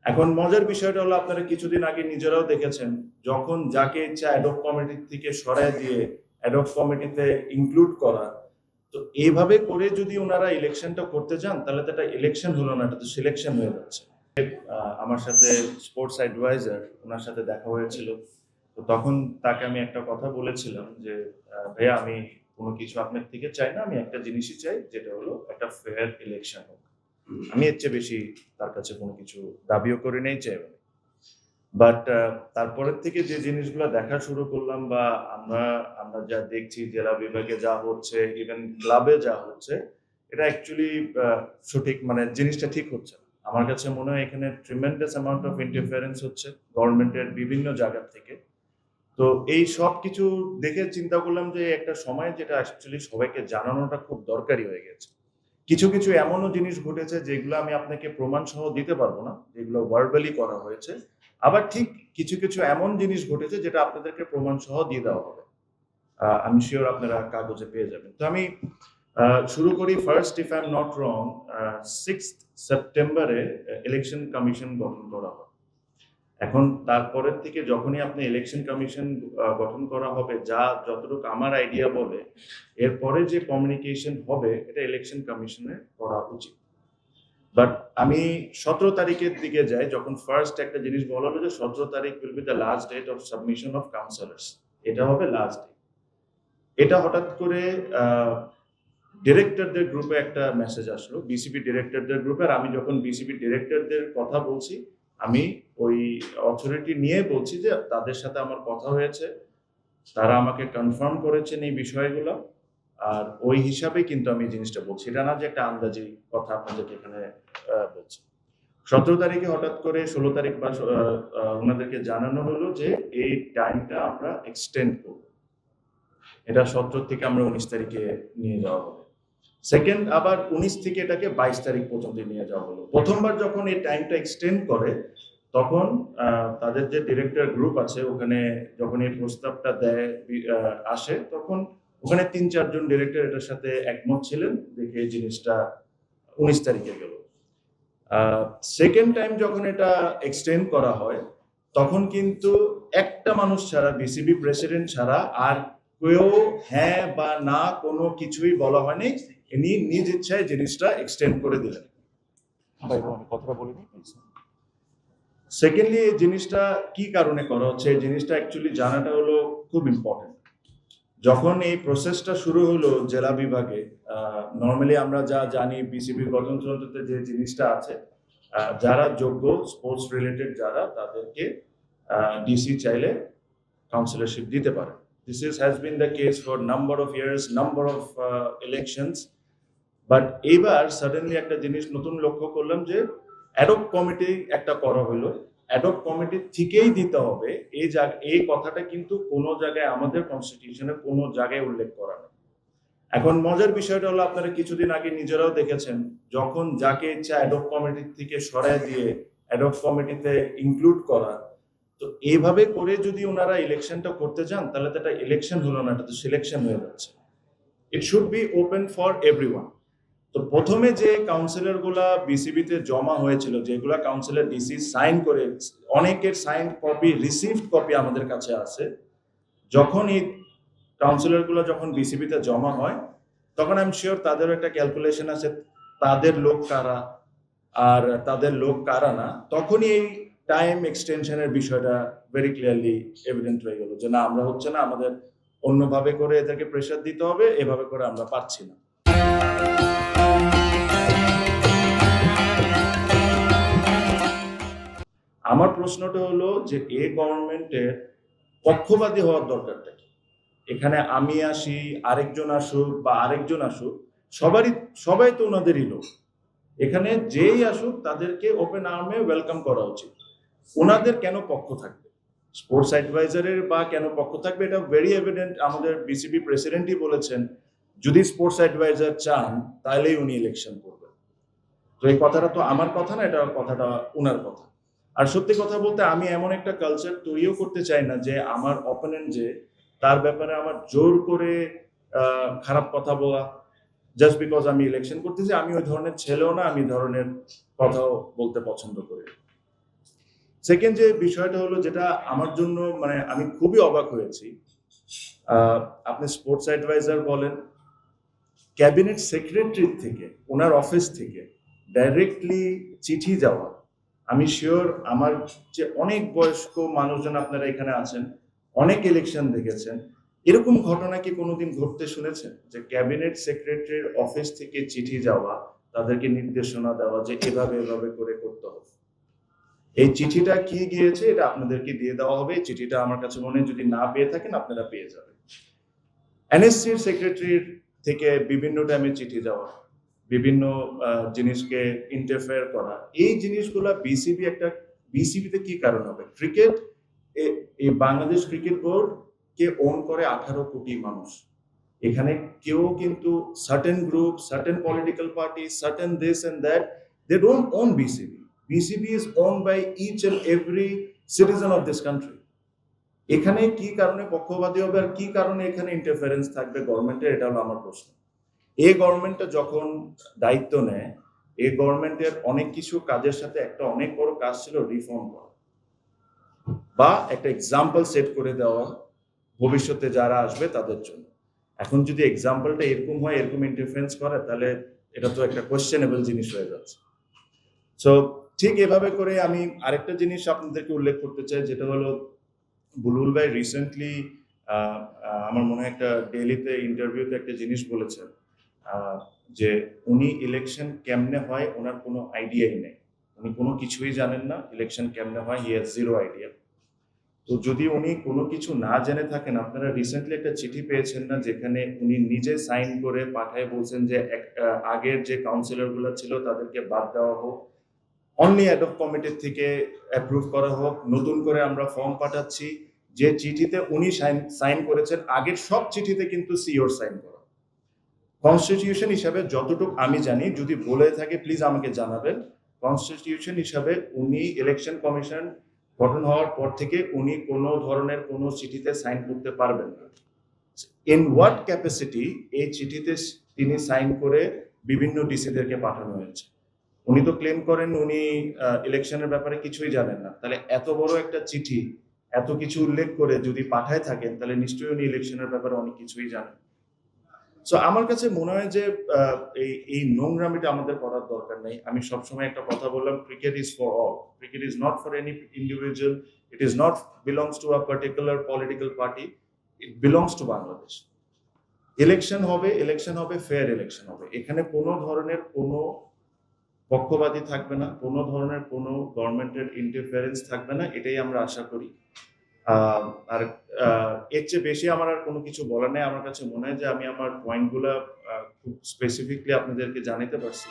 এখন মজার বিষয়টা হলো আপনারা কিছুদিন আগে নিজেরাও দেখেছেন, যখন যাকে ইচ্ছা অ্যাডহক কমিটি থেকে সরায় দিয়ে অ্যাডহক কমিটিতে ইনক্লুড করা। তো এইভাবে করে যদি ওনারা ইলেকশনটা করতে যান তাহলে তো এটা ইলেকশন হলো না, এটা তো সিলেকশন হয়ে যাচ্ছে। আমার সাথে স্পোর্টস অ্যাডভাইজার, ওনার সাথে দেখা হয়েছিল। তো তখন তাকে আমি একটা কথা বলেছিলাম যে ভাইয়া, আমি কোনো কিছু আপনার থেকে চাই না, আমি একটা জিনিসই চাই, যেটা হলো একটা ফেয়ার ইলেকশন হোক। আমি এর চেয়ে বেশি তার কাছে কোনো কিছু দাবিও করে নেই, চাইব না। বাট তারপরের থেকে যে জিনিসগুলো দেখা শুরু করলাম বা আমরা আমরা যা দেখছি জেলা বিভাগে যা হচ্ছে, ইভেন ক্লাবে যা হচ্ছে, এটা অ্যাকচুয়ালি সঠিক, মানে জিনিসটা ঠিক হচ্ছে না। আমার কাছে মনে হয় এখানে ট্রিমেন্ডাস অ্যামাউন্ট অফ ইন্টারফারেন্স হচ্ছে গভর্নমেন্টের বিভিন্ন জায়গা থেকে। তো এই সব কিছু দেখে চিন্তা করলাম যে একটা সময় যেটা অ্যাকচুয়ালি সবাইকে জানানোটা খুব দরকারি হয়ে গেছে। কিছু কিছু এমনও জিনিস ঘটেছে যেগুলো আমি আপনাকে প্রমাণ সহ দিতে পারবো না, যেগুলো ভার্বালি করা হয়েছে। আবার ঠিক কিছু কিছু এমন জিনিস ঘটেছে যেটা আপনাদেরকে প্রমাণ সহ দিয়ে দেওয়া হবে। আমি শিওর আপনারা কাগজে পেয়ে যাবেন। তো আমি শুরু করি। First, if I am not wrong, 6 সেপ্টেম্বরে ইলেকশন কমিশন গঠন করা হয়। এখন তারপরের থেকে যখনই আপনি ইলেকশন কমিশন গঠন করা হবে, যা যতটুকু আমার আইডিয়া বলে, এরপরে যে কমিউনিকেশন হবে এটা ইলেকশন কমিশনে করা উচিত। বাট আমি 17 তারিখের দিকে যাই, যখন ফার্স্ট একটা জিনিস বলা হলো যে 17 তারিখ will be the last date of submission of counsellors, এটা হবে লাস্ট ডেট। এটা হঠাৎ করে ডিরেক্টরদের গ্রুপে একটা মেসেজ আসলো, বিসিবি ডিরেক্টরদের গ্রুপে। আর আমি যখন বিসিবি ডিরেক্টরদের কথা বলছি, আমি ওই অথরিটি নিয়ে বলছি যে তাদের সাথে আমার কথা হয়েছে, তারা আমাকে কনফার্ম করেছেন এই বিষয়গুলো। আর ওই হিসাবে কিন্তু আমি জিনিসটা বলছি, এটা না যে একটা আন্দাজি কথা আপনাদেরকে এখানে বলছি। 17 তারিখে হঠাৎ করে 16 তারিখ বা ওনাদেরকে জানানো হলো যে এই টাইমটা আমরা এক্সটেন্ড করব। এটা 17 থেকে আমরা 19 তারিখে নিয়ে যাওয়া হবে। সেকেন্ড, আবার 19 থেকে এটাকে 22 তারিখ পর্যন্ত নিয়ে যাওয়া হলো। প্রথমবার যখন এই টাইমটা এক্সটেন্ড করে, তখন তাদের যে ডিরেক্টর গ্রুপ আছে ওখানে যখন এই প্রস্তাবটা দেয় আসে, তখন ওখানে 3-4 জন ডিরেক্টর এটার সাথে একমত ছিলেন, দেখে এই জিনিসটা 19 তারিখে গেল। সেকেন্ড টাইম যখন এটা এক্সটেন্ড করা হয়, তখন কিন্তু একটা মানুষ ছাড়া, বিসিবি প্রেসিডেন্ট ছাড়া আর কেউ হ্যাঁ বা না কোনো কিছুই বলা হয়নি। ইনি নিজ ইচ্ছায় জিনিসটা এক্সটেন্ড করে দিলেন। কথাটা বলিনি। সেকেন্ডলি, এই জিনিসটা কি কারণে করা হচ্ছে, এই জিনিসটা অ্যাকচুয়ালি জানাটা হলো খুব ইম্পর্টেন্ট। যখন এই প্রসেসটা শুরু হলো জেলা বিভাগে, নর্মালি আমরা যা জানি বিসিবি গঠনতন্ত্রতে যে জিনিসটা আছে, যারা যোগ্য স্পোর্টস রিলেটেড যারা, তাদেরকে ডিসি চাইলে কাউন্সিলরশিপ দিতে পারে। This has been the case for number of years, number of elections. But এবার সাডেনলি একটা জিনিস নতুন লক্ষ্য করলাম যে অ্যাডহক কমিটি একটা করা হলো, অ্যাডহক কমিটি থেকেই দিতে হবে, এই কথাটা কিন্তু কোনো জায়গায় আমাদের কনস্টিটিউশনে কোনো জায়গায় উল্লেখ করা নেই। এখন মজার বিষয়টা হলো আপনারা কিছুদিন আগে নিজেরাও দেখেছেন, যখন যাকে ইচ্ছা অ্যাডহক কমিটি থেকে সরায় দিয়ে অ্যাডহক কমিটিতে ইনক্লুড করা। তো এইভাবে করে যদি ওনারা ইলেকশনটা করতে যান তাহলে তো এটা ইলেকশন হলো না, এটা তো সিলেকশন হয়ে যাচ্ছে। It should be open for everyone. তো প্রথমে যে কাউন্সিলর গুলা বিসিবিতে জমা হয়েছিল, যেগুলা কাউন্সিলর ডিসি সাইন করে, অনেকের সাইন কপি, রিসিভড কপি আমাদের কাছে আছে। যখন এই কাউন্সিলর গুলো যখন বিসিবিতে জমা হয়, তখন আমি শিওর তাদেরও একটা ক্যালকুলেশন আছে তাদের লোক কারা আর তাদের লোক কারা না। তখনই এই টাইম এক্সটেনশনের বিষয়টা ভেরি ক্লিয়ারলি এভিডেন্ট হয়ে গেল যে না, আমরা হচ্ছে না, আমাদের অন্যভাবে করে এদেরকে প্রেশার দিতে হবে, এভাবে করে আমরা পারছি না। আমার প্রশ্নটা হলো যে এই গভর্নমেন্টের পক্ষপাতী হওয়ার দরকারটা কি? এখানে আমি আসি, আরেকজন আসুক বা আরেকজন আসুক, সবাই তো ওনাদেরই লোক। এখানে যেই আসুক তাদেরকে ওপেন আর্মে ওয়েলকাম করা উচিত। ওনাদের কেন পক্ষ থাকবে? স্পোর্টস অ্যাডভাইজারের বা কেন পক্ষ থাকবে? এটা ভেরি এভিডেন্ট, আমাদের বিসিবি প্রেসিডেন্টই বলেছেন যদি স্পোর্টস অ্যাডভাইজার চান তাহলেই উনি ইলেকশন করবেন। তো এই কথাটা তো আমার কথা না, এটা কথাটা ওনার কথা। আর সত্যি কথা বলতে আমি এমন একটা কালচার তৈরিও করতে চাই না যে আমার অপোনেন্ট যে, তার ব্যাপারে আমার জোর করে খারাপ কথা বলা জাস্ট বিকজ আমি ইলেকশন করতেছি। আমি ওই ধরনের ছেলেও না, আমি ধরনের কথাও বলতে পছন্দ করি। সেকেন্ড যে বিষয়টা হলো, যেটা আমার জন্য মানে আমি খুবই অবাক হয়েছি, আপনি স্পোর্টস অ্যাডভাইজার বলেন, ক্যাবিনেট সেক্রেটারি থেকে, ওনার অফিস থেকে ডাইরেক্টলি চিঠি যাওয়া। আমি শিওর আমার যে অনেক বয়স্ক মানুষজন আপনারা এখানে আছেন, অনেক ইলেকশন দেখেছেন, এরকম ঘটনা কি কোনোদিন ঘটতে শুনেছেন যে ক্যাবিনেট সেক্রেটারির অফিস থেকে চিঠি যাওয়া, তাদেরকে নির্দেশনা দেওয়া যে এভাবে এভাবে করে করতে হবে? এই চিঠিটা কি গিয়েছে এটা আপনাদেরকে দিয়ে দেওয়া হবে। এই চিঠিটা আমার কাছে মনে হয় যদি না পেয়ে থাকেন আপনারা পেয়ে যাবেন। এনএসসির সেক্রেটারির থেকে বিভিন্ন টাইমে চিঠি যাওয়া, বিভিন্ন জিনিসকে ইন্টারফেয়ার করা, এই জিনিসগুলা বিসিবিতে কি কারণ হবে? ক্রিকেট, এই বাংলাদেশ ক্রিকেট বোর্ড কে ওন করে 18 কোটি মানুষ। এখানে কেউ কিন্তু certain group, certain political party, certain this and that, they don't own BCB. BCB is own by each and every citizen of this country. এখানে কি কারণে পক্ষপাতী হবে আর কি কারণে এখানে ইন্টারফারেন্স থাকবে গভর্নমেন্টের, এটা হলো আমার প্রশ্ন। এই গভর্নমেন্টটা যখন দায়িত্ব নেয়, এই গভর্নমেন্টের অনেক কিছু কাজের সাথে একটা অনেক বড় কাজ ছিল রিফর্ম করা বা একটা এক্সাম্পল সেট করে দেওয়া ভবিষ্যতে যারা আসবে তাদের জন্য। এখন যদি এক্সাম্পলটা এরকম হয়, এরকম ইন্টারফারেন্স করে, তাহলে এটা তো একটা কোয়েশ্চেনেবল জিনিস হয়ে যাচ্ছে। সো ঠিক এভাবে করে আমি আরেকটা জিনিস আপনাদেরকে উল্লেখ করতে চাই, যেটা হলো বুলবুল ভাই রিসেন্টলি আমার মনে হয় একটা ডেইলিতে ইন্টারভিউতে একটা জিনিস বলেছেন, যে উনি ইলেকশন কেমনে হয় ওনার কোনো আইডিয়াই নেই, উনি কোনো কিছুই জানেন না ইলেকশন কেমনে হয়, হি হ্যাজ জিরো আইডিয়া। তো যদি উনি কোনো কিছু না জেনে থাকেন, আপনারা রিসেন্টলি একটা চিঠি পেয়েছেন না, যেখানে উনি নিজে সাইন করে পাঠায় বলছেন যে আগের যে কাউন্সিলর গুলো ছিল তাদেরকে বাদ দেওয়া হোক, অনলি অ্যাডহক কমিটির থেকে অ্যাপ্রুভ করা হোক, নতুন করে আমরা ফর্ম পাঠাচ্ছি। যে চিঠিতে উনি সাইন করেছেন, আগের সব চিঠিতে কিন্তু সিওর সাইন করা। কনস্টিটিউশন হিসাবে যতটুকু আমি জানি, যদি বলে থাকে প্লিজ আমাকে জানাবেন, কনস্টিটিউশন হিসাবে উনি ইলেকশন কমিশন গঠন হওয়ার পর থেকে উনি কোনো ধরনের কোনো চিঠিতে সাইন করতে পারবেন না। ইন হোয়াট ক্যাপাসিটি এই চিঠিতে তিনি সাইন করে বিভিন্ন ডিসিদেরকে পাঠানো হয়েছে? উনি তো ক্লেম করেন উনি ইলেকশনের ব্যাপারে কিছুই জানেন না। তাহলে এত বড় একটা চিঠি, এত কিছু উল্লেখ করে যদি পাঠায় থাকেন, তাহলে নিশ্চয়ই উনি ইলেকশনের ব্যাপারে অনেক কিছুই জানেন। সো আমার কাছে মনে হয় যে এই নোংরামিটা আমাদের করার দরকার নেই। আমি সবসময় একটা কথা বললাম, cricket is for all, cricket is not for any individual, it is not belongs to a particular political party, it belongs to Bangladesh. Election হবে ফেয়ার ইলেকশন হবে, এখানে কোনো ধরনের কোনো পক্ষপাতী থাকবে না, কোনো ধরনের কোনো গভর্নমেন্টের ইন্টারফারেন্স থাকবে না, এটাই আমরা আশা করি। আর এর চেয়ে বেশি আমার আর কোনো কিছু বলার নেই। আমার কাছে মনে হয় যে আমি আমার পয়েন্টগুলা খুব স্পেসিফিকলি আপনাদেরকে জানাতে পারছি।